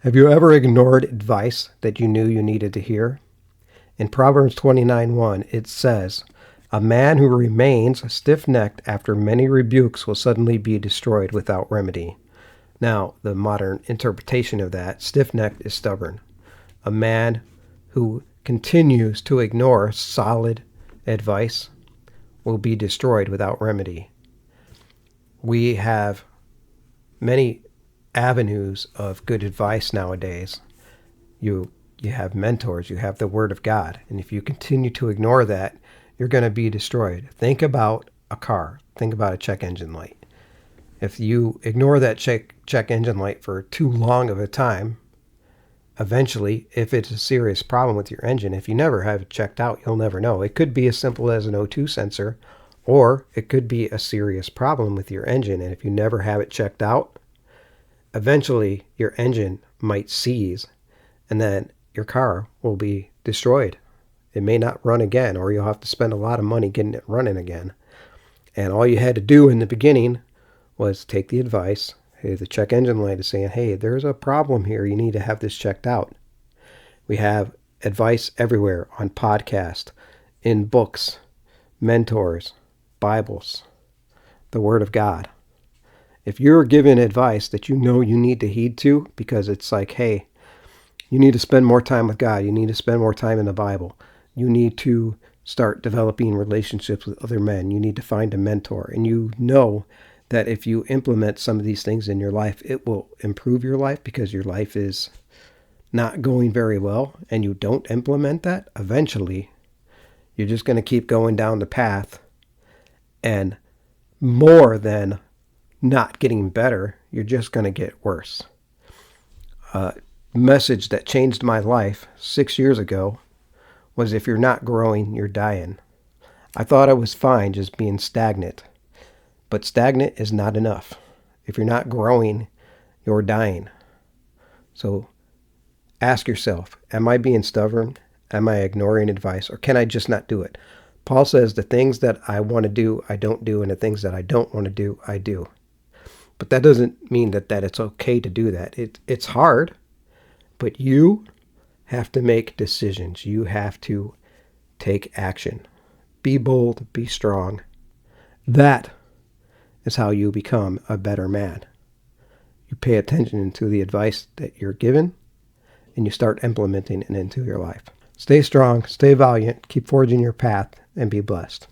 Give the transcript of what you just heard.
Have you ever ignored advice that you knew you needed to hear? In Proverbs 29:1, it says, "A man who remains stiff-necked after many rebukes will suddenly be destroyed without remedy." Now, the modern interpretation of that, stiff-necked is stubborn. A man who continues to ignore solid advice will be destroyed without remedy. We have many avenues of good advice nowadays. You have mentors, you have the Word of God, and if you continue to ignore that, you're going to be destroyed. Think about a car. Think about a check engine light. If you ignore that check engine light for too long of a time, eventually, if it's a serious problem with your engine, if you never have it checked out, you'll never know. It could be as simple as an O2 sensor, or it could be a serious problem with your engine, and if you never have it checked out, eventually your engine might seize, and then your car will be destroyed. It may not run again, or you'll have to spend a lot of money getting it running again. And all you had to do in the beginning was take the advice. Hey, the check engine light is saying, hey, there's a problem here. You need to have this checked out. We have advice everywhere on podcasts, in books, mentors, Bibles, the Word of God. If you're given advice that you know you need to heed to because it's like, hey, you need to spend more time with God. You need to spend more time in the Bible. You need to start developing relationships with other men. You need to find a mentor. And you know that if you implement some of these things in your life, it will improve your life because your life is not going very well and you don't implement that, eventually you're just going to keep going down the path, and more than not getting better, you're just going to get worse. A message that changed my life 6 years ago was, if you're not growing, you're dying. I thought I was fine just being stagnant. But stagnant is not enough. If you're not growing, you're dying. So ask yourself, am I being stubborn? Am I ignoring advice? Or can I just not do it? Paul says the things that I want to do, I don't do, and the things that I don't want to do, I do. But that doesn't mean that it's okay to do that. It's hard, but you have to make decisions. You have to take action. Be bold, be strong. That is how you become a better man. You pay attention to the advice that you're given, and you start implementing it into your life. Stay strong, stay valiant, keep forging your path, and be blessed.